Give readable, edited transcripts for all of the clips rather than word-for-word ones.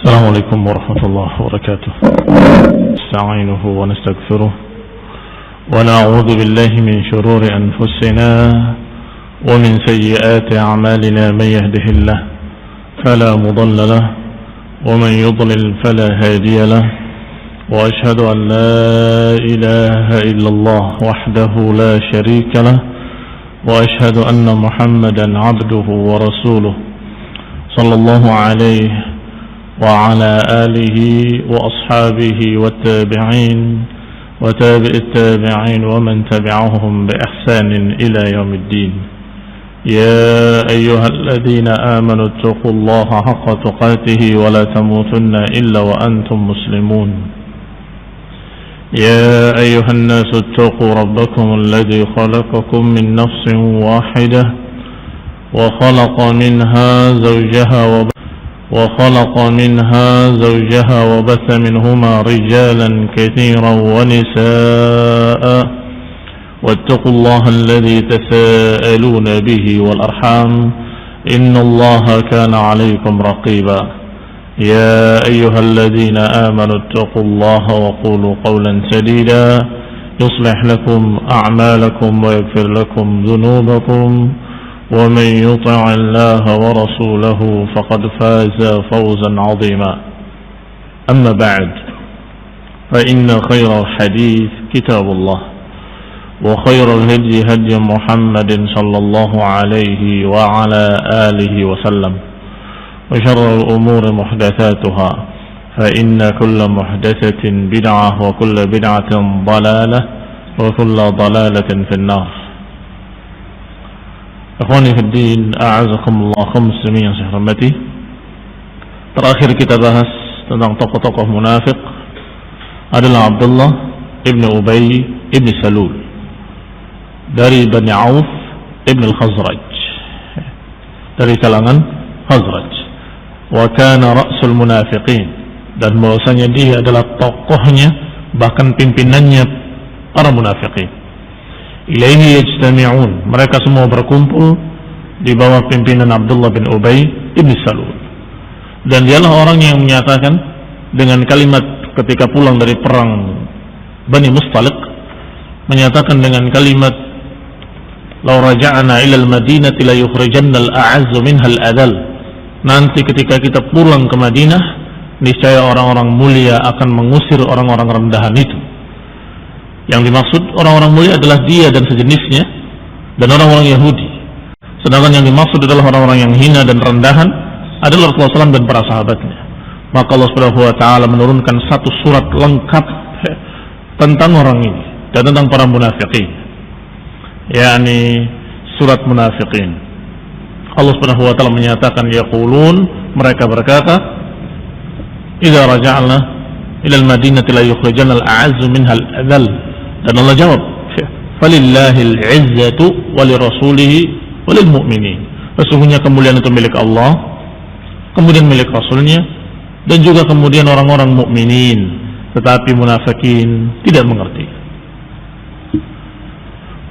السلام عليكم ورحمة الله وبركاته. نستعينه ونستغفره ونعوذ بالله من شرور أنفسنا ومن سيئات أعمالنا. من يهده الله فلا مضل له ومن يضلل فلا هادي له، وأشهد أن لا إله إلا الله وحده لا شريك له، وأشهد أن محمدا عبده ورسوله صلى الله عليه وعلى آله وأصحابه والتابعين وتابع التابعين ومن تبعهم بإحسان إلى يوم الدين. يا أيها الذين آمنوا اتقوا الله حق تقاته ولا تموتن إلا وأنتم مسلمون. يا أيها الناس اتقوا ربكم الذي خلقكم من نفس واحدة وخلق منها زوجها وبث منهما رجالا كثيرا ونساء، واتقوا الله الذي تساءلون به والأرحام إن الله كان عليكم رقيبا. يا أيها الذين آمنوا اتقوا الله وقولوا قولا سديدا يصلح لكم أعمالكم ويغفر لكم ذنوبكم، ومن يطع الله ورسوله فقد فاز فوزا عظيما. أما بعد، فإن خير الحديث كتاب الله، وخير الهدي هدي محمد صلى الله عليه وعلى آله وسلم، وشر الأمور محدثاتها، فإن كل محدثة بدعة وكل بدعة ضلالة وكل ضلالة في النار. Akhwani fi din, a'azakumullah, kaum muslimin yang saya hormati. Terakhir kita bahas tentang tokoh-tokoh munafik adalah Abdullah ibn Ubay ibn Salul dari Bani Auf ibn al-Khazraj, dari kalangan Khazraj. Wa kana ra'sul munafiqin, dan bahwasanya dia adalah tokohnya, bahkan pimpinannya para munafiqin. Ilaihi yajtami'un, mereka semua berkumpul di bawah pimpinan Abdullah bin Ubay ibn Salul. Dan dialah orang yang menyatakan dengan kalimat ketika pulang dari perang Bani Mustaliq, menyatakan dengan kalimat law raja'na ila al-madinati la yukhrijanna al-a'azzu minha al-adal. Nanti ketika kita pulang ke Madinah, niscaya orang-orang mulia akan mengusir orang-orang rendahan itu. Yang dimaksud orang-orang mulia adalah dia dan sejenisnya dan orang-orang Yahudi. Sedangkan yang dimaksud adalah orang-orang yang hina dan rendahan adalah Rasulullah SAW dan para sahabatnya. Maka Allah Subhanahu wa taala menurunkan satu surat lengkap tentang orang ini dan tentang para munafiqin, yakni surat munafiqin. Allah Subhanahu wa taala menyatakan, yaqulun, mereka berkata, idza raja'na ila al-madinati la yukhrijanna al-a'azzu minha al-adhall. Dan Allah jawab, falillahil izzatu walirasulihi walil mu'minin. Sesungguhnya kemuliaan itu milik Allah, kemudian milik Rasulnya, dan juga kemudian orang-orang mukminin. Tetapi munafikin tidak mengerti.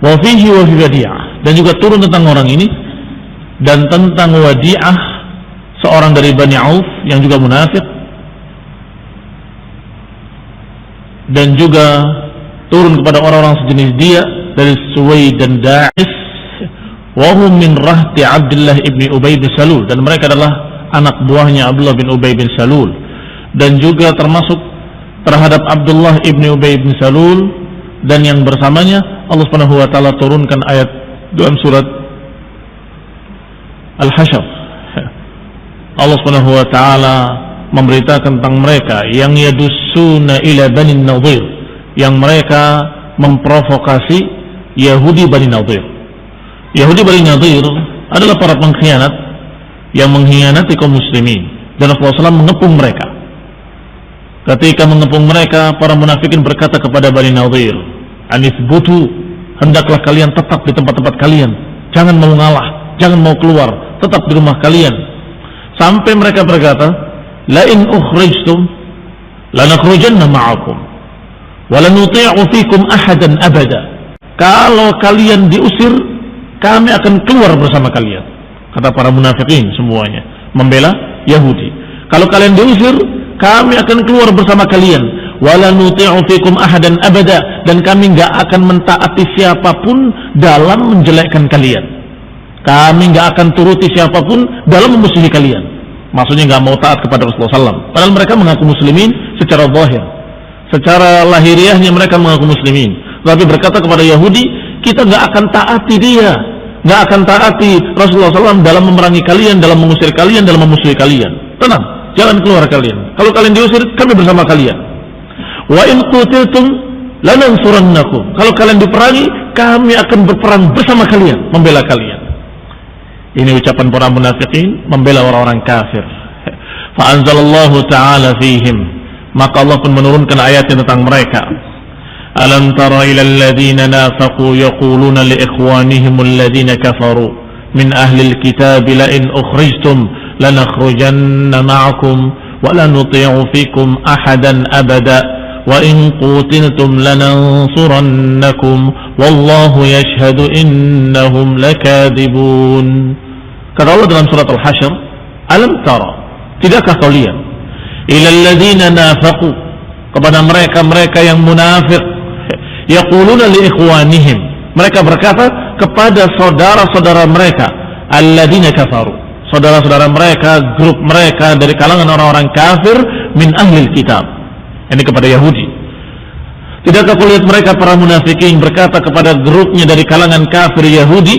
Wa fihi wa fi Wadi'ah, dan juga turun tentang orang ini dan tentang Wadi'ah, seorang dari Bani Auf yang juga munafik, dan juga turun kepada orang-orang sejenis dia dari Suwaid dan Da'is, wa hum min rahti Abdullah ibn Ubay bin Salul, dan mereka adalah anak buahnya Abdullah bin Ubay bin Salul, dan juga termasuk terhadap Abdullah ibn Ubay bin Salul dan yang bersamanya Allah Subhanahu wa taala turunkan ayat dalam surat Al-Hasyr. Allah Subhanahu wa taala memberitakan tentang mereka yang yadussuna ila Bani Nadir, yang mereka memprovokasi Yahudi Bani Nadir. Yahudi Bani Nadir adalah para pengkhianat yang mengkhianati kaum muslimin, dan Rasulullah SAW mengepung mereka. Ketika mengepung mereka, para munafikin berkata kepada Bani Nadir, anithbutu, hendaklah kalian tetap di tempat-tempat kalian, jangan mau ngalah, jangan mau keluar, tetap di rumah kalian. Sampai mereka berkata, la in ukhrijtum lanakhrujanna ma'akum wala nuti'u fikum ahadan abada. Kalau kalian diusir, kami akan keluar bersama kalian. Kata para munafikin semuanya membela Yahudi. Kalau kalian diusir, kami akan keluar bersama kalian. Wala nuti'u fikum ahadan abada, dan kami enggak akan mentaati siapapun dalam menjelekkan kalian. Kami enggak akan turuti siapapun dalam memusuhi kalian. Maksudnya enggak mau taat kepada Rasulullah SAW. Padahal mereka mengaku muslimin secara zahir. Secara lahiriahnya mereka mengaku muslimin. Tapi berkata kepada Yahudi, kita enggak akan taati dia, enggak akan taati Rasulullah SAW dalam memerangi kalian, dalam mengusir kalian, dalam memusuhi kalian. Tenang, jangan keluar kalian. Kalau kalian diusir, kami bersama kalian. Wa in qutiltum lanansurannakum. Kalau kalian diperangi, kami akan berperang bersama kalian, membela kalian. Ini ucapan para munafikin membela orang-orang kafir. Fa anzalallahu ta'ala fihim, maka Allah pun menurunkan ayatnya tentang mereka. Alam tara ila alladhina nafaqu yaquluna li ikhwanihim alladhina kafaru min ahli alkitab la in ukhrijtum lanakhrujanna ma'akum wa la nuti'u fikum ahadan abada wa in qutiltum lanansurannakum wallahu yashhadu innahum lakadzibun. Kata Allah dalam surat Al-Hasyr, alam tara, tidakkah kau lihat, ilal ladzina nafaqu, kepada mereka yang munafik, yaquluna li ikhwanihim, mereka berkata kepada saudara-saudara mereka, alladzina kafaru, saudara-saudara mereka, grup mereka dari kalangan orang-orang kafir, min ahlil kitab, ini kepada Yahudi. Tidakkah kau lihat mereka para munafikin berkata kepada grupnya dari kalangan kafir Yahudi,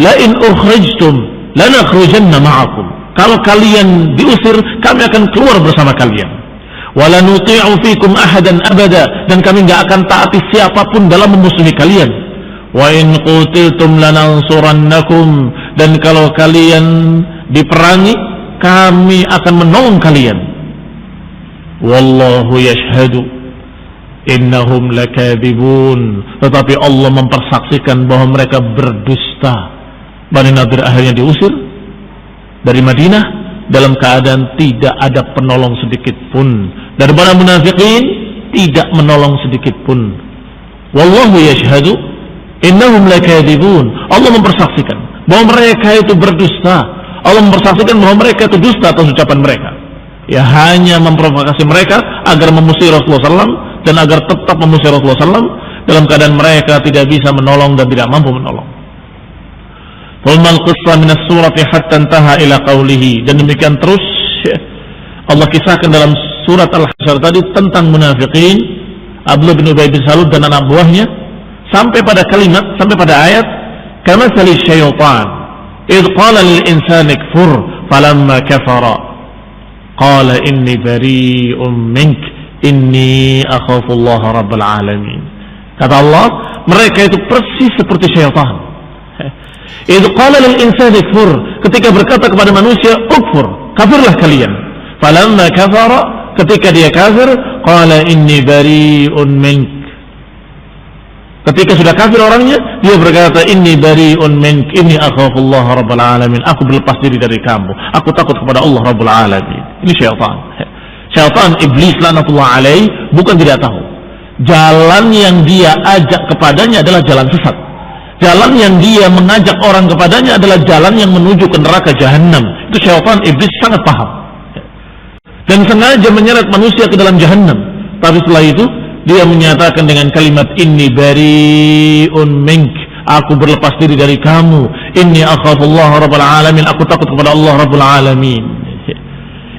la in ukhrijtum lanakhrujanna ma'akum, kalau kalian diusir kami akan keluar bersama kalian. Wala nuti'u fikum ahadan abada, dan kami enggak akan taati siapapun dalam memusuhi kalian. Wa in qutiltum lanansurannakum, dan kalau kalian diperangi kami akan menolong kalian. Wallahu yashhadu innahum lakadzibun, tetapi Allah mempersaksikan bahwa mereka berdusta. Bani Nadir akhirnya diusir dari Madinah dalam keadaan tidak ada penolong sedikit pun. Dari para munafikin tidak menolong sedikit pun. Wallahu yashhadu innahum lakadzibun. Allah mempersaksikan bahwa mereka itu berdusta. Allah mempersaksikan bahwa mereka itu dusta atas ucapan mereka. Ya, hanya memprovokasi mereka agar memusuhi Rasulullah SAW dan agar tetap memusuhi Rasulullah SAW dalam keadaan mereka tidak bisa menolong dan tidak mampu menolong. Thumma al-qissa min as-surati hatta intaha ila qawlihi, dan demikian terus Allah kisahkan dalam surat Al-Hasyr tadi tentang munafikin, Abdullah bin Ubay bin Salul dan anak buahnya, sampai pada kalimat, sampai pada ayat kamathali syaitan idh qala lil insani kfur falamma kafara qala inni bari'un mink inni akhafullaha rabbal alamin. Kata Allah, mereka itu persis seperti syaitan. Idh qala lil insani kfur, ketika berkata kepada manusia ukfur, kafirlah kalian. Falamma kafara, ketika dia kafir, qala inni bari'un mink, ketika sudah kafir orangnya, dia berkata inni bari'un mink inni akhafullaha rabbal alamin, aku berlepas diri dari kamu, aku takut kepada Allah rabbul alamin. Ini syaitan. Syaitan, iblis laknatullah alaih, bukan tidak tahu jalan yang dia ajak kepadanya adalah jalan sesat. Jalan yang dia mengajak orang kepadanya adalah jalan yang menuju ke neraka jahanam. Itu syaitan, iblis sangat paham dan sengaja menyeret manusia ke dalam jahanam. Tapi setelah itu dia menyatakan dengan kalimat inni bari'un mink, aku berlepas diri dari kamu, inni akhafullah rabbal alamin, aku takut kepada Allah rabbul alamin.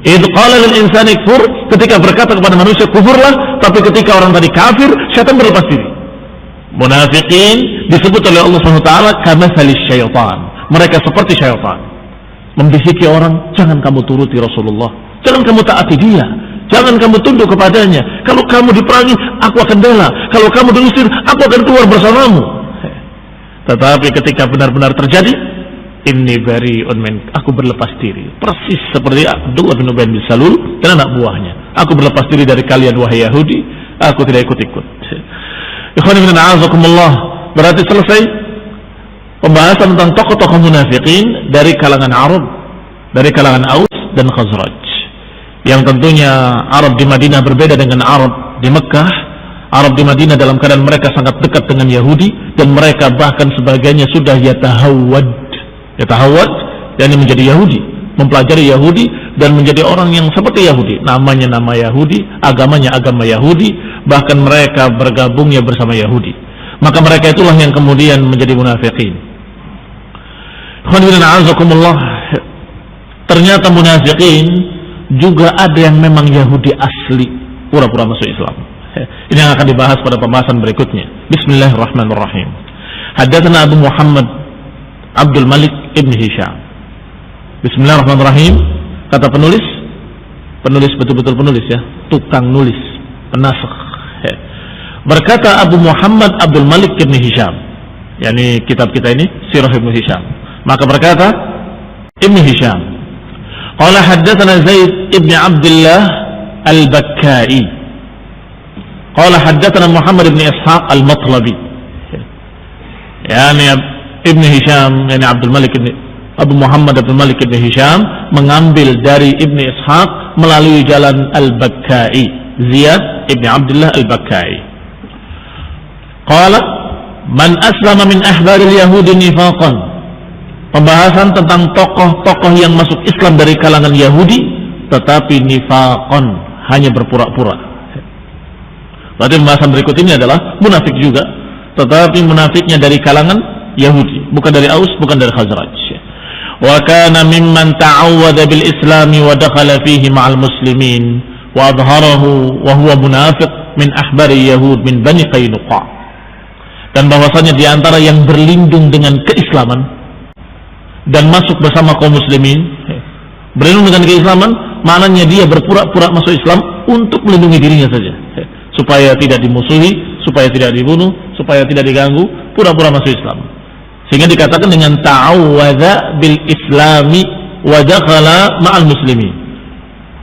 Idh qala lil insani kfur, ketika berkata kepada manusia kufurlah, tapi ketika orang tadi kafir, syaitan berlepas diri. Munafikin disebut oleh Allah SWT kamathali syaitan, mereka seperti syaitan, membisiki orang, jangan kamu turuti Rasulullah, jangan kamu taati dia, jangan kamu tunduk kepadanya. Kalau kamu diperangi, aku akan bela. Kalau kamu diusir, aku akan keluar bersamamu. Tetapi ketika benar-benar terjadi, inni bari'un min, aku berlepas diri, persis seperti Abdullah bin Ubay bin Salul dan anak buahnya. Aku berlepas diri dari kalian wahai Yahudi, aku tidak ikut-ikut. Ikhwan fillah a'azakumullah, berarti selesai pembahasan tentang tokoh-tokoh munafikin dari kalangan Arab, dari kalangan Aus dan Khazraj. Yang tentunya Arab di Madinah berbeda dengan Arab di Mekah. Arab di Madinah dalam keadaan mereka sangat dekat dengan Yahudi, dan mereka bahkan sebagiannya sudah yatahawwad, yakni menjadi Yahudi. mempelajari Yahudi dan menjadi orang yang seperti Yahudi, namanya nama Yahudi, agamanya agama Yahudi, bahkan mereka bergabungnya bersama Yahudi. Maka mereka itulah yang kemudian menjadi munafikin. Ternyata munafikin juga ada yang memang Yahudi asli, pura-pura masuk Islam. Ini yang akan dibahas pada pembahasan berikutnya. Bismillahirrahmanirrahim. Haddatsana Abu Muhammad Abdul Malik ibn Hisham. Bismillahirrahmanirrahim. Kata penulis betul-betul penulis ya, tukang nulis, penasakh. Berkata Abu Muhammad Abdul Malik ibn Hisham, yakni kitab kita ini Sirah Ibn Hisham. Maka berkata Ibn Hisham, qala haddatsana Zaid ibn Abdullah al-Bakkai, qala haddatsana Muhammad ibn Ishaq al-Matlabi. Yani Ibn Hisham, yani Abu Muhammad Abdul Malik ibn Hisham mengambil dari Ibn Ishaq melalui jalan al-Bakkai, Ziyad ibn Abdullah al-Bakkai. Qala man aslama min ahbaril yahudi nifaqan. Pembahasan tentang tokoh-tokoh yang masuk Islam dari kalangan Yahudi tetapi nifaqan, hanya berpura-pura. Berarti pembahasan berikut ini adalah munafik juga, tetapi munafiknya dari kalangan Yahudi, bukan dari Aus, bukan dari Khazraj. Wa kana mimman ta'awwada bil islami wa dakhala fihi ma'al muslimin wa adharahu wa huwa munafiq min ahbari yahud min bani Qainuqa. Dan bahwasanya di antara yang berlindung dengan keislaman dan masuk bersama kaum muslimin, berlindung dengan keislaman maknanya dia berpura-pura masuk Islam untuk melindungi dirinya saja, supaya tidak dimusuhi, supaya tidak dibunuh, supaya tidak diganggu, pura-pura masuk Islam. Sehingga dikatakan dengan ta'awwadza bil islami wa dakhala ma'al muslimin.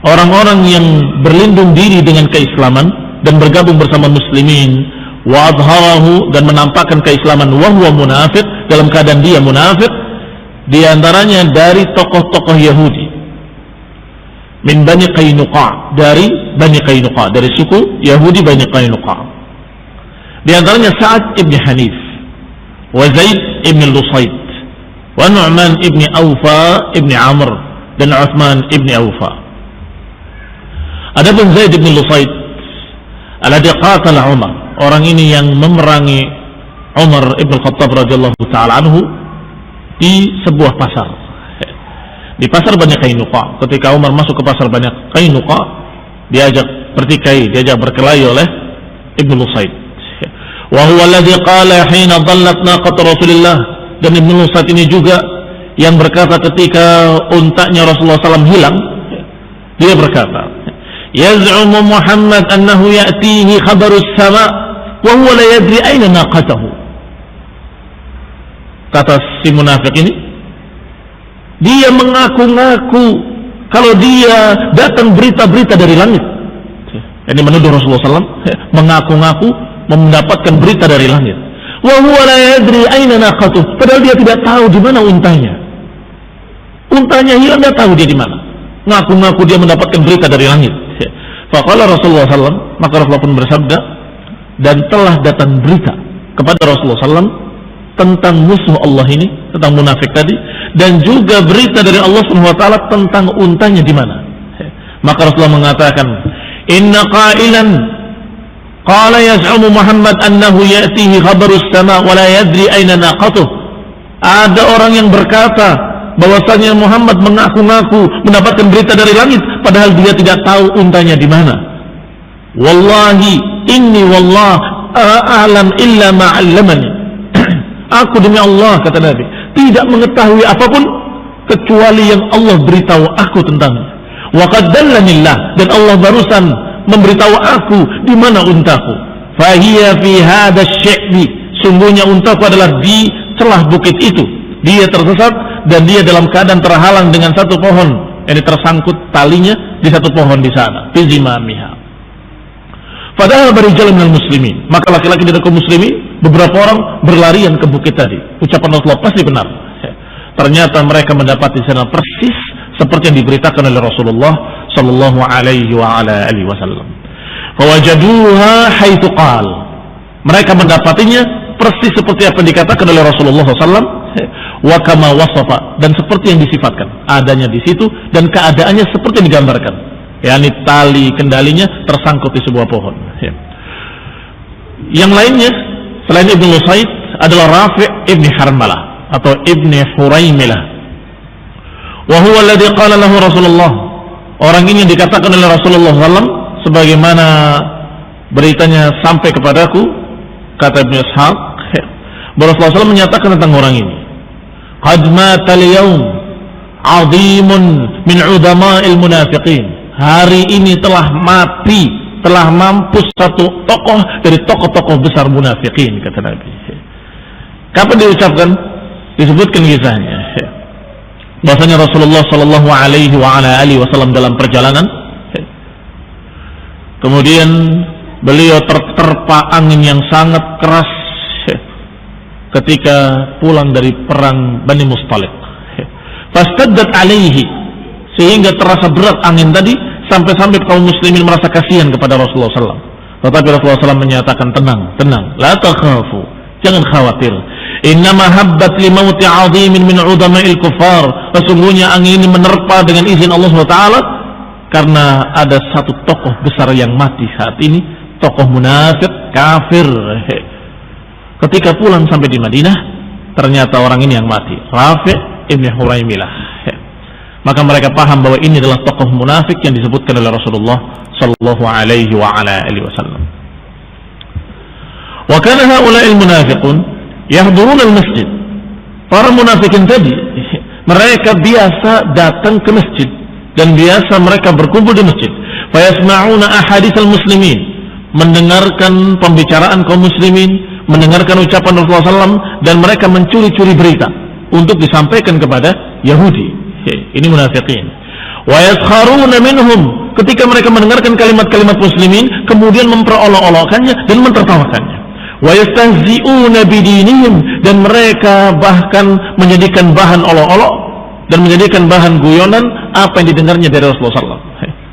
Orang-orang yang berlindung diri dengan keislaman dan bergabung bersama muslimin, wa adharahu, dan menampakkan keislaman, wa huwa munafiq, dalam keadaan dia munafik, di antaranya dari tokoh-tokoh Yahudi min Bani Qainuqa, dari Bani Qainuqa, dari suku Yahudi Bani Qainuqa. Di antaranya Sa'ad ibn Hanif, wa Zaid ibn Lusayd, wa Nu'man ibn Awfa ibn Amr, dan Uthman ibn Awfa. Adapun Zaid ibn Lusayd alladhi qatala Umar, orang ini yang memerangi Umar ibn Khattab radhiyallahu ta'ala anhu di sebuah pasar, di pasar Bani Qainuqa. Ketika Umar masuk ke pasar Bani Qainuqa, diajak bertikai, diajak berkelahi oleh Ibn Lusayd. Wa huwa alladhi qala hina dhallat naqat Rasulillah, dan Ibn Lusayd ini juga yang berkata ketika untanya Rasulullah SAW hilang, dia berkata, yaz'umu Muhammad annahu ya'tihi khabarus sama' wa huwa la yadri aina naqatahu. Kata si munafik ini, dia mengaku-ngaku kalau dia datang berita-berita dari langit. Ini menuduh Rasulullah SAW mengaku-ngaku mendapatkan berita dari langit. Wa huwa la yadri aina naqatuhu, padahal dia tidak tahu di mana untanya. Untanya hilang, dia tahu dia di mana. Ngaku-ngaku dia mendapatkan berita dari langit. Faqala Rasulullah SAW, maka Rasulullah pun bersabda, dan telah datang berita kepada Rasulullah SAW tentang musuh Allah ini, tentang munafik tadi, dan juga berita dari Allah SWT tentang untanya di mana. Maka Rasulullah mengatakan, inna qailan qala yaz'umu Muhammad annahu ya'tihi khabarus sama' wa la yadri aina naqatuh. Ada orang yang berkata bahwasanya Muhammad mengaku-ngaku mendapatkan berita dari langit, padahal dia tidak tahu untanya di mana. Wallahi inni wallah a'lam illa ma'allamani. Aku demi Allah, kata Nabi, tidak mengetahui apapun kecuali yang Allah beritahu aku tentangnya. Wa qad dallanillah, dan Allah barusan memberitahu aku di mana untaku. Fahiya fi hadha asy-syi'bi, sungguhnya untaku adalah di celah bukit itu. Dia tersesat dan dia dalam keadaan terhalang dengan satu pohon, yang tersangkut talinya di satu pohon di sana, fi zimamiha. Padahal barijal minal muslimin, maka laki-laki dari kaum muslimin, beberapa orang berlarian ke bukit tadi. Ucapan Rasulullah pasti benar. Ternyata mereka mendapati di sana persis seperti yang diberitakan oleh Rasulullah sallallahu alaihi wa ala alihi wasallam. Fawajaduha haitsu qal. Mereka mendapatinya persis seperti apa yang dikatakan oleh Rasulullah SAW wa kama wasafa, dan seperti yang disifatkan adanya di situ dan keadaannya seperti yang digambarkan, yakni tali kendalinya tersangkut di sebuah pohon. Yang lainnya selain Ibnu Lusaid adalah Rafi' ibni Harmalah atau ibni Huraimilah, wa huwa alladhi qala lahu Rasulullah. Orang ini dikatakan oleh Rasulullah SAW sebagaimana beritanya sampai kepadaku, kata Ibnu Ishaq, Rasulullah SAW menyatakan tentang orang ini, qad mata al-yawm 'azimun min 'udhama'il munafiqin. Hari ini telah mati, telah mampus satu tokoh dari tokoh-tokoh besar munafiqin, kata Nabi. Kapan diucapkan? Disebutkan kisahnya. Bahasanya Rasulullah sallallahu alaihi wa ala alihi wasallam dalam perjalanan, kemudian beliau terterpa angin yang sangat keras ketika pulang dari perang Bani Mustaliq. Fastaddat alaihi, sehingga terasa berat angin tadi sampai-sampai kaum muslimin merasa kasihan kepada Rasulullah SAW. Tetapi Rasulullah SAW menyatakan, tenang, la takhafu, jangan khawatir. Innama habbat li mauti 'azimin min 'udhama'il kuffar. Sesungguhnya angin ini menerpa dengan izin Allah SWT karena ada satu tokoh besar yang mati saat ini, tokoh munafik kafir. Ketika pulang sampai di Madinah, ternyata orang ini yang mati, Rafi' ibn Huraimilah. Maka mereka paham bahwa ini adalah tokoh munafik yang disebutkan oleh Rasulullah sallallahu alaihi wa ala alihi wasallam. Wa kana haula'il munafiqun yahduruna al-masjid. Para munafikin tadi, mereka biasa datang ke masjid dan biasa mereka berkumpul di masjid. Fa yasma'una ahaditsal muslimin, mendengarkan pembicaraan kaum muslimin, mendengarkan ucapan Rasulullah SAW, dan mereka mencuri-curi berita untuk disampaikan kepada Yahudi. Ini munafiqin. Wa yaskharuna minhum, ketika mereka mendengarkan kalimat-kalimat muslimin kemudian memperolok-olokkannya dan mentertawakannya. Wa yastahzi'una bidinihim, dan mereka bahkan menjadikan bahan olok-olok dan menjadikan bahan guyonan apa yang didengarnya dari Rasulullah SAW.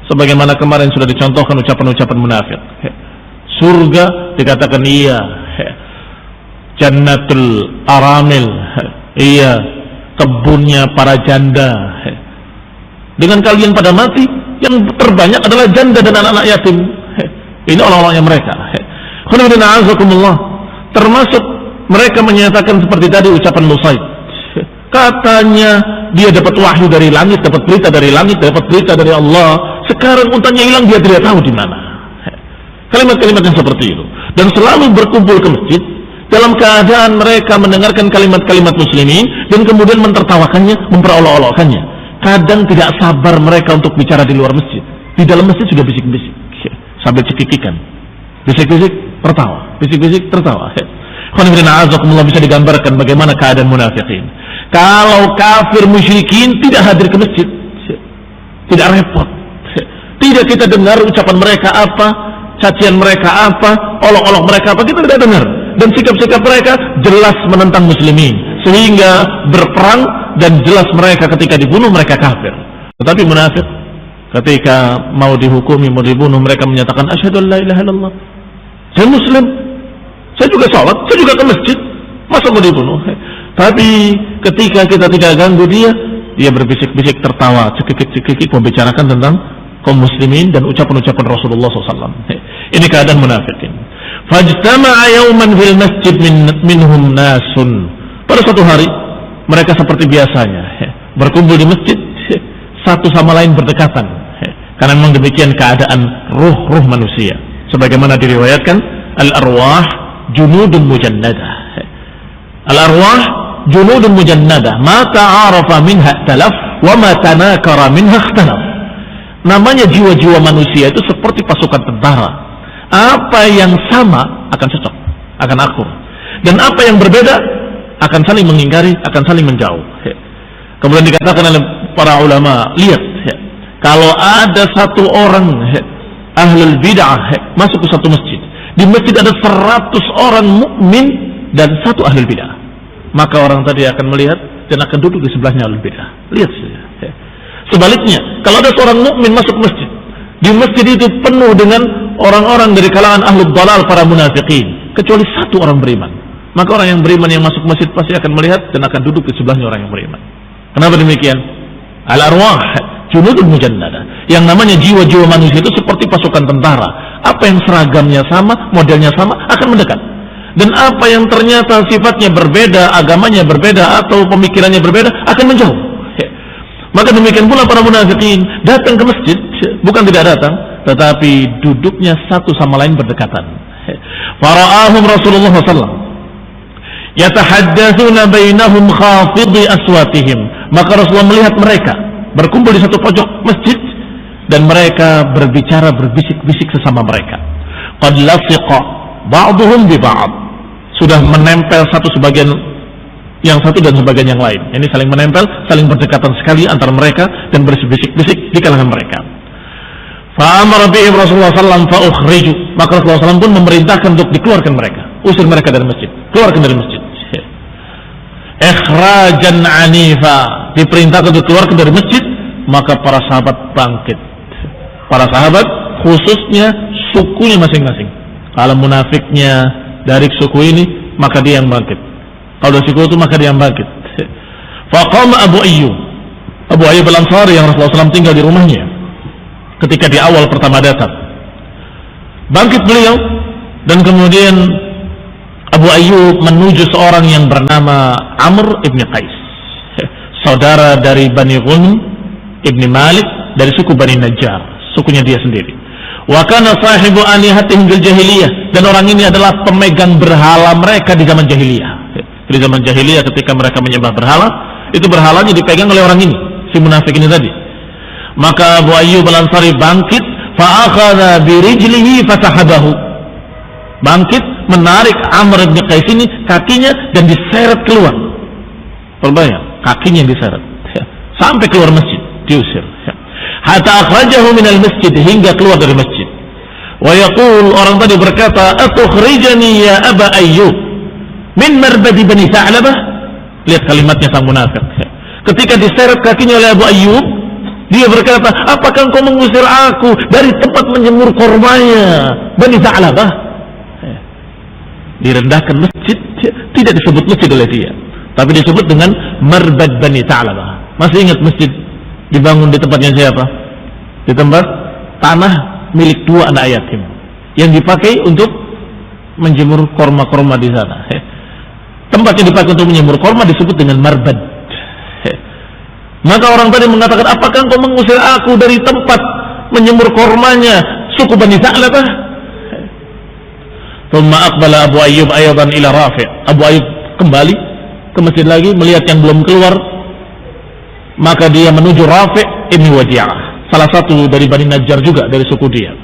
Sebagaimana kemarin sudah dicontohkan ucapan-ucapan munafik. Surga dikatakan iya, Jannatul Aramil, iya, kebunnya para janda. Dengan kalian pada mati, yang terbanyak adalah janda dan anak-anak yatim. Ini olok-oloknya mereka. Termasuk mereka menyatakan seperti tadi ucapan Lusaid. Katanya dia dapat wahyu dari langit, dapat berita dari langit, dapat berita dari Allah. Sekarang untanya hilang, dia tidak tahu di mana. Kalimat-kalimat yang seperti itu. Dan selalu berkumpul ke masjid dalam keadaan mereka mendengarkan kalimat-kalimat muslimin dan kemudian mentertawakannya, memperolok-olokkannya. Kadang tidak sabar mereka untuk bicara di luar masjid. Di dalam masjid sudah bisik-bisik sambil cekikikan. Bisik-bisik tertawa, bisik-bisik tertawa. Alhamdulillah, bisa digambarkan bagaimana keadaan munafikin. Kalau kafir musyrikin tidak hadir ke masjid, tidak repot. Tidak kita dengar ucapan mereka apa, cacian mereka apa, olok-olok mereka apa, kita tidak dengar. Dan sikap-sikap mereka jelas menentang muslimin, sehingga berperang dan jelas mereka ketika dibunuh mereka kafir. Tetapi munafik ketika mau dihukumi, mau dibunuh, mereka menyatakan asyhadu an la ilaha illallah, saya muslim, saya juga sholat, saya juga ke masjid, masa mau dibunuh? Tapi ketika kita tidak ganggu dia berbisik-bisik tertawa, cekikik membicarakan tentang kaum muslimin dan ucapan-ucapan Rasulullah SAW. Ini keadaan munafikin. Fajtama'a yawman fil masjid minhum nasun. Pada suatu hari mereka seperti biasanya berkumpul di masjid, satu sama lain berdekatan, karena memang demikian keadaan ruh-ruh manusia. Sebagaimana diriwayatkan, al-arwah junudun mujannadah. Al-arwah junudun mujannadah, ma ta'arafa minha talaf wa ma tanakara minha ikhtalaf. Namanya jiwa-jiwa manusia itu seperti pasukan tentara. Apa yang sama akan cocok, akan akur, dan apa yang berbeda akan saling mengingkari, akan saling menjauh. Kemudian dikatakan oleh para ulama, lihat, kalau ada satu orang ahlul bid'ah masuk ke satu masjid, di masjid ada 100 orang mukmin dan satu ahlul bid'ah, maka orang tadi akan melihat dan akan duduk di sebelahnya ahlul bid'ah. Lihat saja. Sebaliknya, kalau ada seorang mukmin masuk masjid, di masjid itu penuh dengan orang-orang dari kalangan ahlul dalal, para munafikin, kecuali satu orang beriman. Maka orang yang beriman yang masuk masjid pasti akan melihat dan akan duduk di sebelahnya orang yang beriman. Kenapa demikian? Al-arwah junudun mujannada. Yang namanya jiwa-jiwa manusia itu seperti pasukan tentara. Apa yang seragamnya sama, modelnya sama, akan mendekat. Dan apa yang ternyata sifatnya berbeda, agamanya berbeda, atau pemikirannya berbeda, akan menjauh. Maka demikian pula para munafikin datang ke masjid, bukan tidak datang, tetapi duduknya satu sama lain berdekatan. Fara'ahum Rasulullah SAW yatahaddatsuna bainahum khafidhi aswatihim. Maka Rasulullah melihat mereka berkumpul di satu pojok masjid dan mereka berbicara berbisik-bisik sesama mereka. Qad lasiqa ba'dhum bi ba'd. Sudah menempel satu sebagian yang satu dan sebagian yang lain. Ini saling menempel, saling berdekatan sekali antara mereka dan berbisik-bisik di kalangan mereka. Fa'amara bihim Rasulullah sallallahu fa ukhriju. Maka Rasulullah sallallahu pun memerintahkan untuk dikeluarkan mereka, usir mereka dari masjid, keluarkan dari masjid. Ikhrajan anifa, diperintahkan untuk keluarkan dari masjid. Maka para sahabat bangkit. Para sahabat khususnya sukunya masing-masing. Kalau munafiknya dari suku ini, maka dia yang bangkit. Kalau dari suku itu, maka dia yang bangkit. Faqama Abu Ayyub al-Ansari yang Rasulullah SAW tinggal di rumahnya ketika di awal pertama datang. Bangkit beliau dan kemudian Abu Ayyub menuju seorang yang bernama Amr ibn Qais, saudara dari Bani Ghunim ibn Malik dari suku Bani Najjar, sukunya dia sendiri. Wa kana sahibu alihatihim bil jahiliyah, dan orang ini adalah pemegang berhala mereka di zaman jahiliyah. Di zaman jahiliyah ketika mereka menyembah berhala, itu berhalanya dipegang oleh orang ini, si munafik ini tadi. Maka Abu Ayyub al-Ansari bangkit, fa akhadha bi rijlihi fatahabahu. Bangkit menarik Amr bin Qais ini kakinya dan diseret keluar. Terbayang, kakinya diseret sampai keluar masjid, diusir. Hatta akhrajahu minal masjid, hingga keluar dari masjid. Wa yaqul, orang tadi berkata, "Atukhrijani ya Aba Ayyub min marbadi Bani Tha'labah." Lihat kalimatnya sang munafik. Ketika diseret kakinya oleh Abu Ayyub, dia berkata, "Apakah engkau mengusir aku dari tempat menjemur kormanya Bani Tha'labah?" Direndahkan masjid, tidak disebut masjid oleh dia, tapi disebut dengan Marbad Bani Tha'labah. Masih ingat masjid dibangun di tempatnya siapa? Di tempat tanah milik dua anak yatim yang dipakai untuk menjemur korma-korma di sana. Tempat yang dipakai untuk menjemur korma disebut dengan Marbad. Maka orang tadi mengatakan, "Apakah engkau mengusir aku dari tempat menjemur kormanya suku Bani Tha'labah?" Thumma aqbala Abu Ayyub aydan ila Rafi'. Abu Ayyub kembali ke masjid lagi, melihat yang belum keluar. Maka dia menuju Rafi' ibn Wadi'ah, salah satu dari Bani Najjar juga dari suku dia.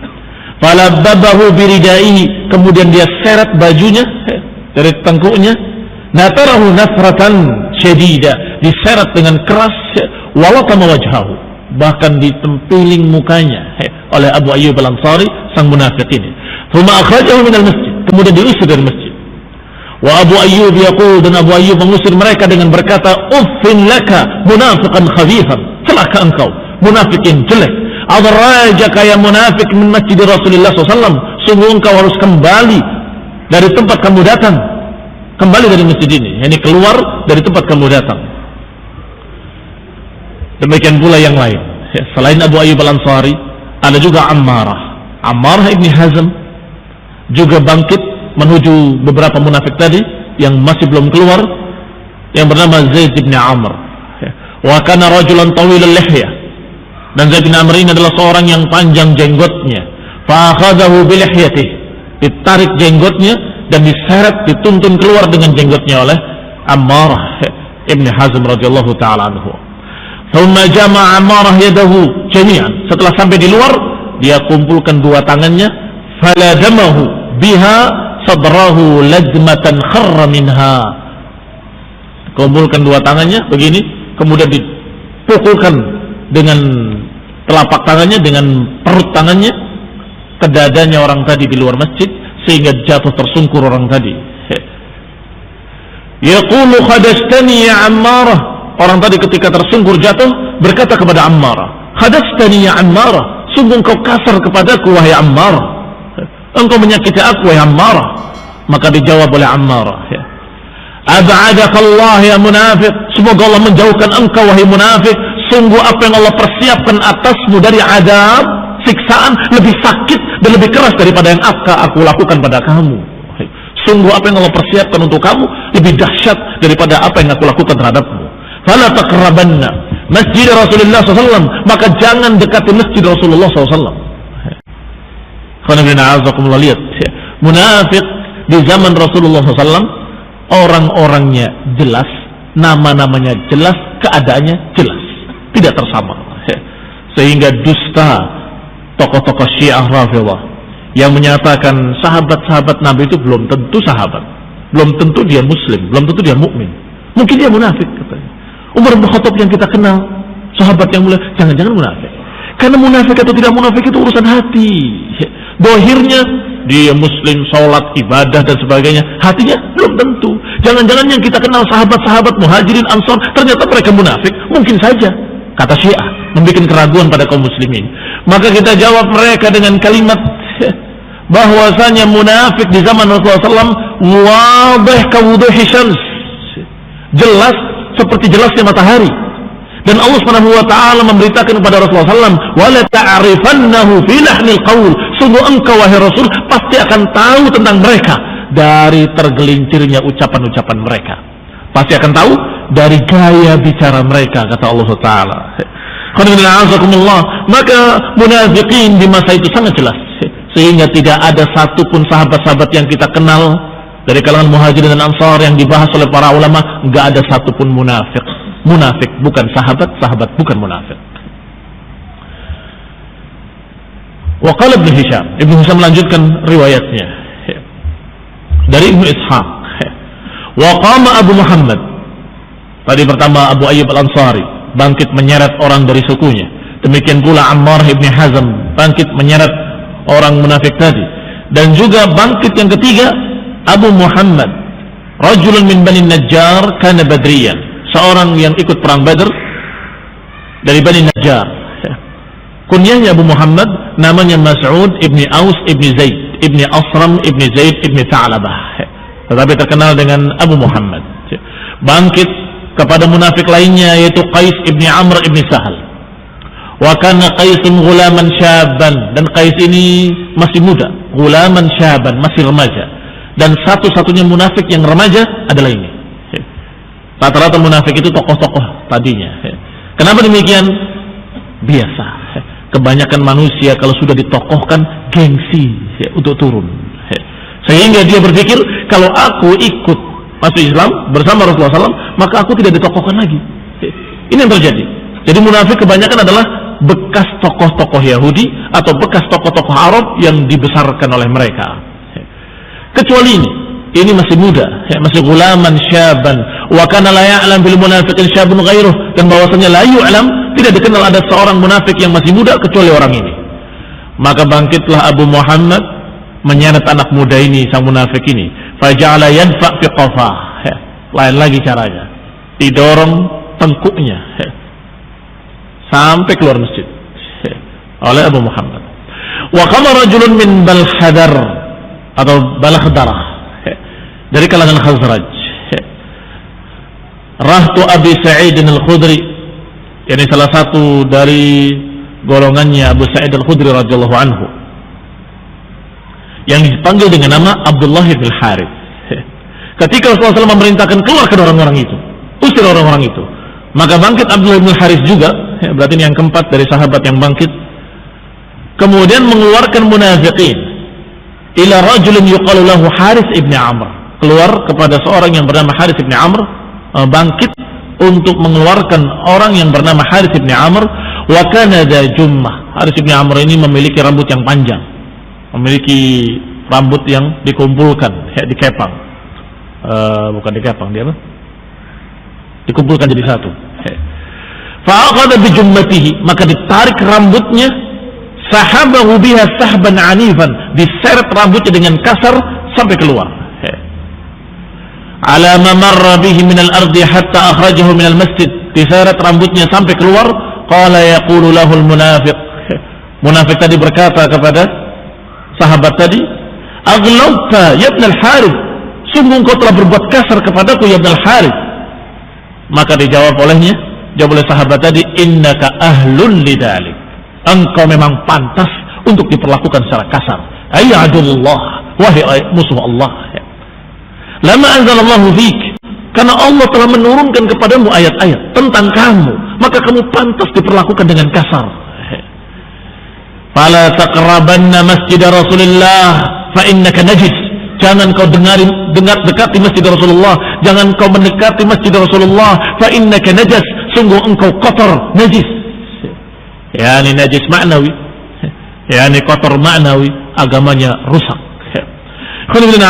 Falabbabahu biridaihi, kemudian dia seret bajunya dari tengkuknya. Natarahu nasratan syadida, diseret dengan keras. Walatama wajhahu, bahkan ditempiling mukanya oleh Abu Ayyub al-Ansari sang munafik ini. Thumma akhrajahu minal masjid, kemudian diusir dari masjid. Wa Abu Ayyub yaqul, dan Abu Ayyub mengusir mereka dengan berkata, "Uffin laka munafiqan khabithan." Celaka engkau, munafik yang jelek. Adrajaka ya munafik min masjid Rasulullah SAW. Sungguh engkau harus kembali dari tempat kamu datang. Kembali dari masjid ini, yakni keluar dari tempat kamu datang. Demikian pula yang lain. Selain Abu Ayyub al-Ansari, ada juga Ammarah ibn Hazm juga bangkit menuju beberapa munafik tadi yang masih belum keluar, yang bernama Zaid bin Amr. Wa kana rajulan tawilul lihyah, dan Zaid bin Amr ini adalah seorang yang panjang jenggotnya. Fa akhadahu bi lihyatihi, ditarik jenggotnya dan diseret, dituntun keluar dengan jenggotnya oleh Ammarah ibn Hazm radhiyallahu taala anhu. Thumma jama'a Ammarah yadahu jami'an. Setelah sampai di luar, dia kumpulkan dua tangannya, faladamahu biha sadrahu ladmatan kharra minha. Kumpulkan dua tangannya begini, kemudian dipukulkan dengan telapak tangannya, dengan perut tangannya ke dadanya orang tadi di luar masjid, sehingga jatuh tersungkur orang tadi. Yaqulu khadastani ya Ammarah. Orang tadi ketika tersungkur jatuh berkata kepada Ammarah, "Khadastani ya Ammarah, sungguh engkau kasar kepadaku wahai Ammarah. Engkau menyakiti aku wahai Ammarah." Maka dijawab oleh Ammarah, Ab'adakallah ya munafik, semoga Allah menjauhkan engkau wahai munafik. Sungguh apa yang Allah persiapkan atasmu dari azab, siksaan lebih sakit dan lebih keras daripada yang aku lakukan pada kamu. Sungguh apa yang Allah persiapkan untuk kamu lebih dahsyat daripada apa yang aku lakukan terhadapmu. Fala taqrabanna masjid Rasulullah SAW, maka jangan dekati masjid Rasulullah SAW. Lihat, munafik di zaman Rasulullah SAW, orang-orangnya jelas, nama-namanya jelas, keadaannya jelas, tidak tersamar. Sehingga dusta tokoh-tokoh Syiah Rafidhah yang menyatakan sahabat-sahabat Nabi itu belum tentu sahabat, belum tentu dia muslim, belum tentu dia mukmin, mungkin dia munafik katanya. Umar bin Khattab yang kita kenal, sahabat yang mulia, jangan-jangan munafik. Karena munafik atau tidak munafik itu urusan hati. Dohirnya dia muslim, sholat, ibadah dan sebagainya, hatinya belum tentu. Jangan-jangan yang kita kenal sahabat-sahabat Muhajirin Ansor ternyata mereka munafik, mungkin saja, kata Syiah, membuat keraguan pada kaum muslimin. Maka kita jawab mereka dengan kalimat bahwasanya munafik di zaman Rasulullah SAW wadih kawuduhi syams, jelas seperti jelasnya matahari. Dan Allah Subhanahu wa taala memberitakan kepada Rasulullah SAW, "Wala ta'rifannahu fi lahnil qaul." Sungguh engkau wahai Rasul pasti akan tahu tentang mereka dari tergelincirnya ucapan-ucapan mereka. Pasti akan tahu dari gaya bicara mereka, kata Allah taala. Maka munafiqin di masa itu sangat jelas, sehingga tidak ada satupun sahabat-sahabat yang kita kenal dari kalangan Muhajirin dan Ansar yang dibahas oleh para ulama, enggak ada satupun munafik. Munafik bukan sahabat, sahabat bukan munafik. Wa qala Ibnu Hisham, Ibnu Hisham melanjutkan riwayatnya dari Ibnu Ishaq. Wa qama Abu Muhammad, tadi pertama Abu Ayyub Al-Ansari bangkit menyeret orang dari sukunya. Demikian pula Ammar ibn Hazm bangkit menyeret orang munafik tadi. Dan juga bangkit yang ketiga Abu Muhammad, rajulun min Bani Najjar kana badriyan, seorang yang ikut perang Badr dari Bani Najjar. Kunyahnya Abu Muhammad, namanya Mas'ud ibni Aus ibni Zaid ibni Asram ibni Zaid ibni Ta'labah, tetapi terkenal dengan Abu Muhammad. Bangkit kepada munafik lainnya yaitu Qais ibni Amr ibni Sahal. Wa kana Qaisun ghulaman syaban, dan Qais ini masih muda, ghulaman syaban, masih remaja. Dan satu-satunya munafik yang remaja adalah ini. Rata-rata munafik itu tokoh-tokoh tadinya. Kenapa demikian? Biasa. Kebanyakan manusia kalau sudah ditokohkan gengsi untuk turun. Sehingga dia berpikir kalau aku ikut masuk Islam bersama Rasulullah SAW, maka aku tidak ditokohkan lagi. Ini yang terjadi. Jadi munafik kebanyakan adalah bekas tokoh-tokoh Yahudi atau bekas tokoh-tokoh Arab yang dibesarkan oleh mereka. Kecuali ini masih muda, masih gulaman syaban. Wa kana la ya'lam bil munafiqin syabun ghairuh, dan bahwasanya la yu'lam, tidak dikenal ada seorang munafik yang masih muda kecuali orang ini. Maka bangkitlah Abu Muhammad menyeret anak muda ini, sang munafik ini. Faja'ala yadfa' fi qafah. Lain lagi caranya, didorong tengkuknya sampai keluar masjid oleh Abu Muhammad. Wa qama rajulun min Balhadar atau Balahdarah dari kalangan Khazraj, rahtu Abi Sa'id Al-Khudri, yakni salah satu dari golongannya Abu Sa'id Al-Khudri radhiyallahu anhu, yang dipanggil dengan nama Abdullah bin Harith. Ketika Rasulullah SAW memerintahkan keluarkan orang-orang itu, usir orang-orang itu, maka bangkit Abdullah bin Harith juga, berarti ini yang keempat dari sahabat yang bangkit, kemudian mengeluarkan munafiqin ila rajulin yuqalu lahu Harith ibn Amr, keluar kepada seorang yang bernama Harith ibn Amr, bangkit untuk mengeluarkan orang yang bernama Harith ibn Amr. Wa kana dha jummah, Harith ibn Amr ini memiliki rambut yang panjang, memiliki rambut yang dikumpulkan, dikepang, bukan dikepang, dia apa? Dikumpulkan jadi satu. Fa'aqada bi jummatihi, maka ditarik rambutnya, sahabahu biha sahban anifan, diseret rambutnya dengan kasar sampai keluar. Ala ma marra bihi min al-ardi hatta akhrajahu min al-masjid, diseret rambutnya sampai keluar. Qala yaqulu lahu al-munafiq, munafik tadi berkata kepada sahabat tadi, aghlabta ya ibn al-Harith, sungguh engkau telah berbuat kasar kepadaku ya Ibn al-Harith. Maka jawab oleh sahabat tadi, innaka ahlun lidalik, engkau memang pantas untuk diperlakukan secara kasar. Ayyadullah, wahai musuh Allah, lama anzalallahu fik, karena Allah telah menurunkan kepadamu ayat-ayat tentang kamu, maka kamu pantas diperlakukan dengan kasar. Fala taqrabanna masjid Rasulullah fa innaka najis. Jangan kau dekati masjid Rasulullah, jangan kau mendekati masjid Rasulullah, fa innaka najas, sungguh engkau kotor, najis. Yani najis maknawi, yani kotor maknawi, agamanya rusak. Muslimin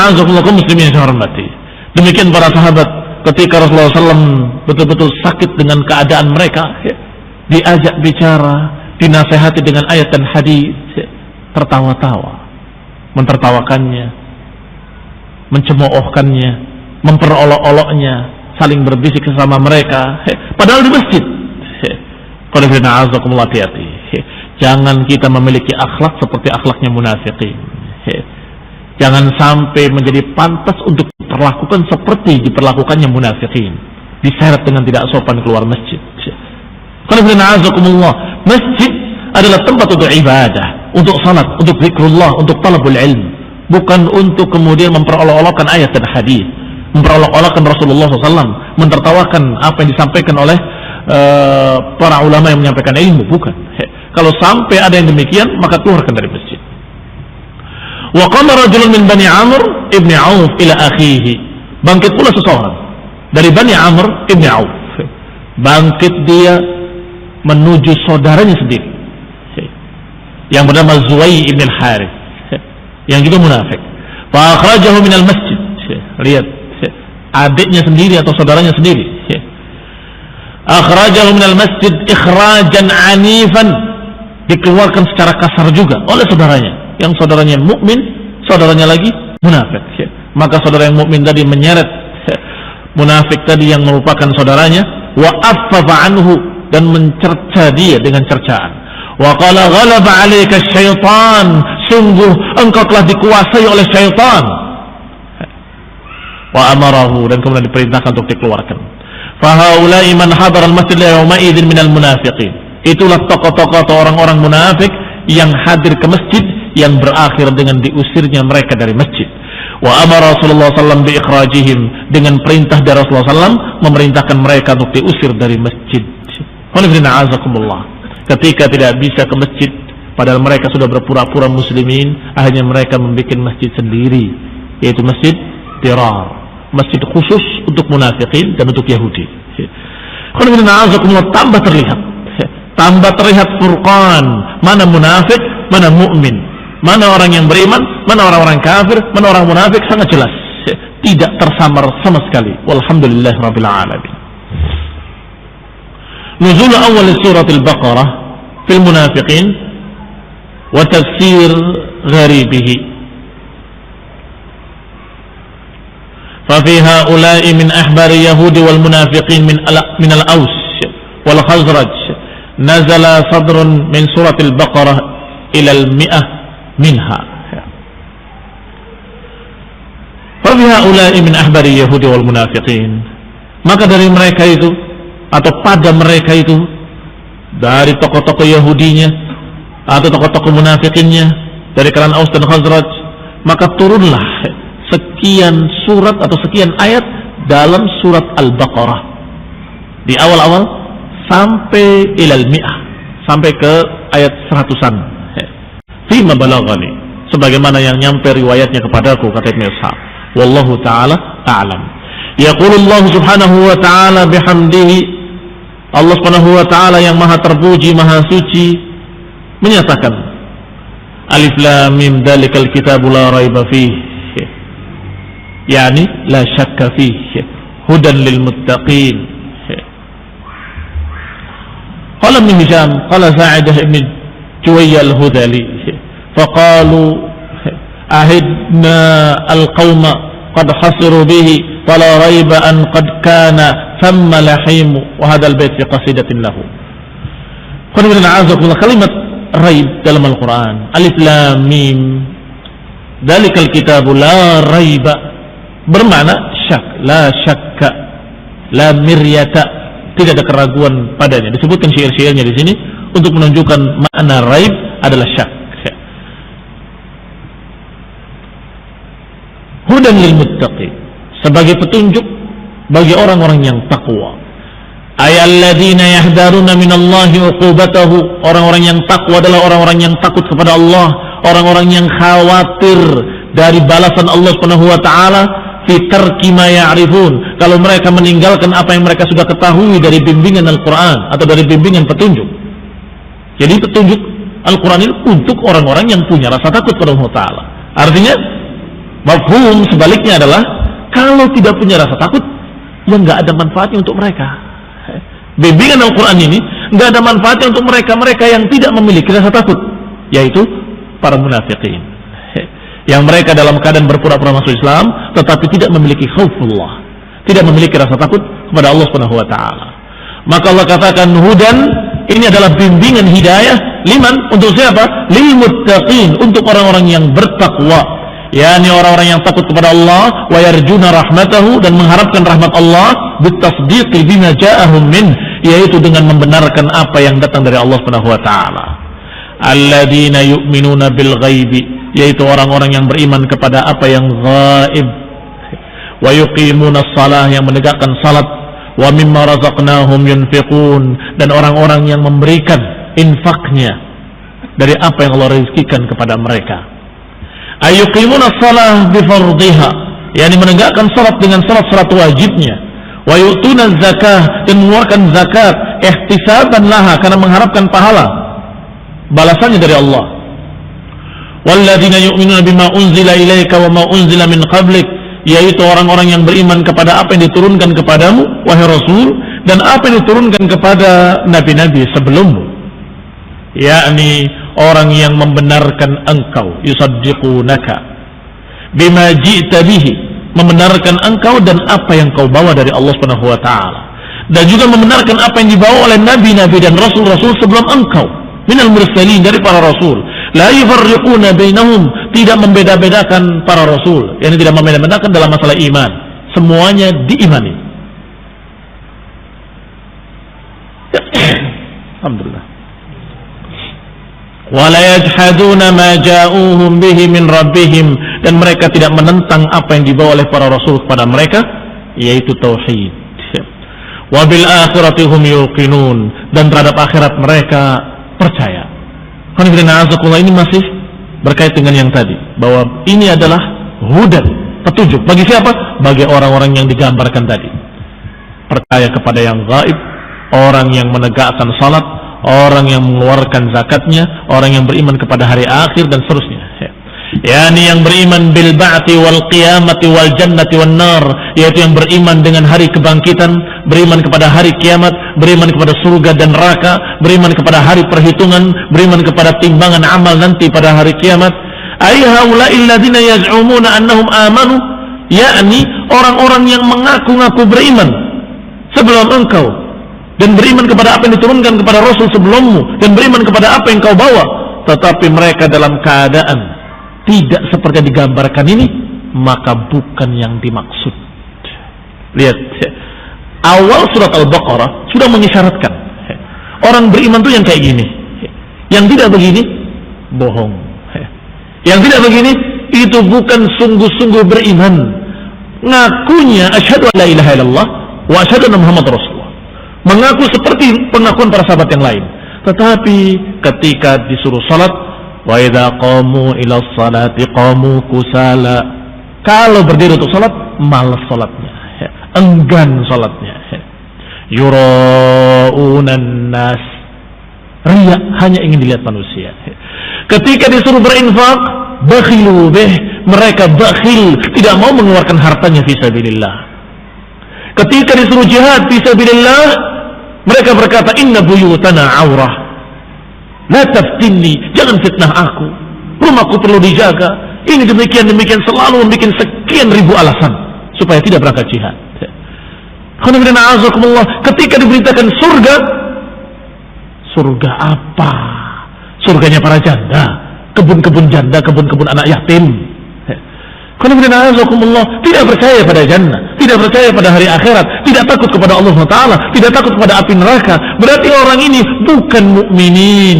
yang hormati. Demikian para sahabat ketika Rasulullah SAW betul-betul sakit dengan keadaan mereka, diajak bicara, dinasehati dengan ayat dan hadis, tertawa-tawa, mentertawakannya, mencemoohkannya, memperolok-oloknya, saling berbisik sesama mereka, padahal di masjid. Hati-hati. Jangan kita memiliki akhlak seperti akhlaknya munafikin. Jangan sampai menjadi pantas untuk diperlakukan seperti diperlakukannya munafikin, diseret dengan tidak sopan keluar masjid. Masjid adalah tempat untuk ibadah, untuk salat, untuk zikrullah, untuk talabul ilm, bukan untuk kemudian memperolok-olokkan ayat dan hadis, memperolok-olokkan Rasulullah SAW, mentertawakan apa yang disampaikan oleh para ulama yang menyampaikan ilmu. Bukan. Kalau sampai ada yang demikian, maka keluarkan dari masjid. Wa qama rajulun min Bani Amr ibn Auf ila akhihi. Bangkit pula seseorang dari Bani Amr ibn Auf. Bangkit dia menuju saudaranya sendiri yang bernama Zuwai ibn al-Harith, yang juga munafik. Fa akhrajahu minal masjid. Lihat, adiknya sendiri atau saudaranya sendiri. Akhrajahu minal masjid ikhrajan anifan, dikeluarkan secara kasar juga oleh saudaranya. Yang saudaranya mukmin, saudaranya lagi munafik. Maka saudara yang mukmin tadi menyeret munafik tadi yang merupakan saudaranya, wa affafa anhu, dan mencerca dia dengan cercaan. Wa qala ghalaba 'alaika syaitan, sungguh engkau telah dikuasai oleh syaitan. Wa amarahu, dan kemudian diperintahkan untuk dikeluarkan. Fa haula'i man hadara al-masjid yawma idzin minal munafiqin. Itulah tokoh-tokoh atau orang-orang munafik yang hadir ke masjid, yang berakhir dengan diusirnya mereka dari masjid. Wa amara Rasulullah SAW bi ikhrajihim, dengan perintah dari Rasulullah SAW memerintahkan mereka untuk diusir dari masjid. Ketika tidak bisa ke masjid, padahal mereka sudah berpura-pura muslimin, akhirnya mereka membuat masjid sendiri, yaitu masjid dirar, masjid khusus untuk munafikin dan untuk Yahudi. Tambah terlihat furqan, mana munafik, mana mukmin, mana orang yang beriman, mana orang-orang kafir, mana orang munafik, sangat jelas, tidak tersamar sama sekali. Walhamdulillahirabbil alamin. Nuzul awal surat al-Baqarah fil munafiqin wa tafsir gharibihi. ففي هؤلاء من أحبار يهود والمنافقين من الأوس والخزرج نزل صدر من سورة البقرة إلى 100 منها. ففي هؤلاء من أحبار يهود والمنافقين, maka dari mereka itu atau pada mereka itu, dari tokoh-tokoh Yahudinya atau tokoh-tokoh munafikinnya dari kalangan Aus dan Khazraj, maka turunlah sekian surat atau sekian ayat dalam surat Al-Baqarah di awal-awal sampai ilal mi'ah, sampai ke ayat 100-an. Fima balaghani, sebagaimana yang nyampe riwayatnya kepadaku, kata Ibnu Ishaq. Wallahu ta'ala a'lam. Yaqulullah subhanahu wa ta'ala bihamdihi, Allah subhanahu wa ta'ala yang maha terpuji, maha suci, menyatakan, Alif lam mim dzalikal kitabu la raiba fihi, yani la syakka fihi, hudan lil muttaqin. Qala Ibn Hisham, qala Sa'idah ibn Juwayy al-Hudali, faqalu ahidna al-qawma qad hasiru bihi fala raiba an qad kana thamma lahim, wa hadha al-bayt fi qasidatin lahu. Kalimat raib dalam Al-Quran, Alif lam mim dzalikal kitabu la raiba, bermakna syak, la syakka, la miryata, tidak ada keraguan padanya. Disebutkan syair-syairnya di sini untuk menunjukkan makna raib adalah syak. Hudan lil muttaqin, sebagai petunjuk bagi orang-orang yang takwa. Ayyalladzina yahdaruna minallahi uqubatahu, orang-orang yang takwa adalah orang-orang yang takut kepada Allah, orang-orang yang khawatir dari balasan Allah Subhanahu wa taala fi tarki ma ya'rifun, kalau mereka meninggalkan apa yang mereka sudah ketahui dari bimbingan Al-Qur'an atau dari bimbingan petunjuk. Jadi petunjuk Al-Qur'an ini untuk orang-orang yang punya rasa takut kepada Allah taala. Artinya mafhum sebaliknya adalah kalau tidak punya rasa takut, ya nggak ada manfaatnya untuk mereka. Bimbingan Al-Quran ini nggak ada manfaatnya untuk mereka yang tidak memiliki rasa takut, yaitu para munafikin, yang mereka dalam keadaan berpura-pura masuk Islam tetapi tidak memiliki khaufullah, tidak memiliki rasa takut kepada Allah Subhanahu wa taala. Maka Allah katakan hudan, ini adalah bimbingan hidayah, liman, untuk siapa? Lil muttaqin, untuk orang-orang yang bertakwa, yakni orang-orang yang takut kepada Allah, wa yarjuna rahmatahu, dan mengharapkan rahmat Allah, bitasdiqi bima ja'ahum min, yaitu dengan membenarkan apa yang datang dari Allah Subhanahu wa taala. Alladzina yu'minuna bil ghaibi, yaitu orang-orang yang beriman kepada apa yang gaib, wa yuqimuna shalah, yang menegakkan salat, wa mimma razaqnahum yunfiqun, dan orang-orang yang memberikan infaknya dari apa yang Allah rezekikan kepada mereka. Ayuqimuna shalah bifardhiha, yakni menegakkan salat dengan salat wajibnya, wa yu'tuna zakah, dan mengeluarkan zakat ihtisaban laha, karena mengharapkan pahala balasannya dari Allah. Walladzina yu'minuna bima unzila ilaika wa ma unzila min qablik, yaitu orang-orang yang beriman kepada apa yang diturunkan kepadamu wahai Rasul, dan apa yang diturunkan kepada nabi-nabi sebelummu, yakni orang yang membenarkan engkau, yusaddiqunaka bima ji'ta bihi, membenarkan engkau dan apa yang kau bawa dari Allah Subhanahu wa taala, dan juga membenarkan apa yang dibawa oleh nabi-nabi dan rasul-rasul sebelum engkau, minal mursalin, dari para rasul. La yufarriquna bainahum, tidak membeda-bedakan para rasul, yakni tidak membeda-bedakan dalam masalah iman, semuanya diimani. Alhamdulillah. Wala yajhaduna ma ja'uhum bihi min rabbihim, dan mereka tidak menentang apa yang dibawa oleh para rasul kepada mereka, yaitu tauhid. Wa bil akhirati hum yuqinun, dan terhadap akhirat mereka percaya. Ini masih berkait dengan yang tadi, bahwa ini adalah hudan, petunjuk bagi siapa? Bagi orang-orang yang digambarkan tadi, percaya kepada yang gaib, orang yang menegakkan salat, orang yang mengeluarkan zakatnya, orang yang beriman kepada hari akhir, dan seterusnya. yakni yang beriman bil ba'ti wal qiyamati wal jannati wan nar, yaitu yang beriman dengan hari kebangkitan, beriman kepada hari kiamat, beriman kepada surga dan neraka, beriman kepada hari perhitungan, beriman kepada timbangan amal nanti pada hari kiamat. Ay haula'il ladzina yaz'umuna annahum amanu, yakni orang-orang yang mengaku-ngaku beriman sebelum engkau, dan beriman kepada apa yang diturunkan kepada Rasul sebelummu, dan beriman kepada apa yang kau bawa, tetapi mereka dalam keadaan tidak seperti yang digambarkan ini, maka bukan yang dimaksud. Lihat, awal surat Al-Baqarah sudah mengisyaratkan orang beriman itu yang kayak gini, yang tidak begini bohong, yang tidak begini itu bukan sungguh-sungguh beriman. Ngakunya asyhadu an la ilaha illallah wa asyhadu anna Muhammadar Rasulullah, mengaku seperti pengakuan para sahabat yang lain, tetapi ketika disuruh salat, wa idza qamu ila sholati qamu kusala, kalau berdiri untuk salat malas salatnya, enggan salatnya. Yura'unan nas, riya, hanya ingin dilihat manusia. Ketika disuruh berinfak, bakhilu bih, mereka bakhil, tidak mau mengeluarkan hartanya fi sabilillah. Ketika disuruh jihad fi sabilillah, mereka berkata inna buyutana aurah, la taftinni, jangan fitnah aku, rumahku perlu dijaga, ini demikian, selalu membuat sekian ribu alasan supaya tidak berangkat jihad. Ketika diberitakan surga, surga apa? Surganya para janda, kebun-kebun janda, kebun-kebun anak yatim. Tidak percaya pada jannah, tidak percaya pada hari akhirat, tidak takut kepada Allah SWT, tidak takut kepada api neraka. Berarti orang ini bukan mukminin.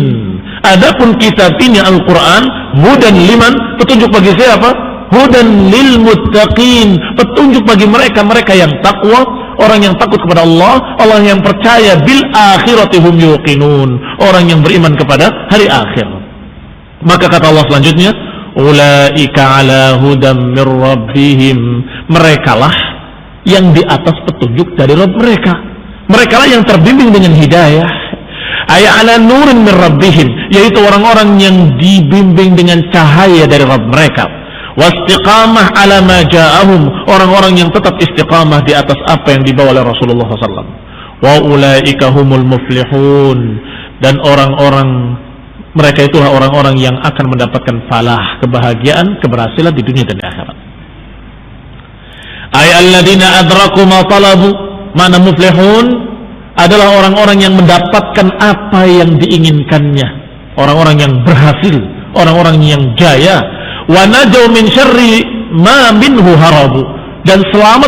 Adapun kitab ini Al-Quran, hudan liman, petunjuk bagi siapa? Hudan lil muttaqin, petunjuk bagi mereka yang takwa, orang yang takut kepada Allah, orang yang percaya bil akhirati hum yuqinun, orang yang beriman kepada hari akhir. Maka kata Allah selanjutnya, ulaika ala hudam mir rabbihim, merekalah yang di atas petunjuk dari Rabb mereka. Merekalah yang terbimbing dengan hidayah. Ay ala nurin mir rabbihim, yaitu orang-orang yang dibimbing dengan cahaya dari Rabb mereka. Wastiqamah ala ma ja'ahum, orang-orang yang tetap istiqamah di atas apa yang dibawa oleh Rasulullah SAW. Wa ulaika humul muflihun, dan orang-orang mereka itulah orang-orang yang akan mendapatkan falah, kebahagiaan, keberhasilan di dunia dan di akhirat. Ay alladzina adraku ma talabu, mana muflihun adalah orang-orang yang mendapatkan apa yang diinginkannya, orang-orang yang berhasil, orang-orang yang jaya. Wa najaw min syarri ma minhu harabu, dan selamat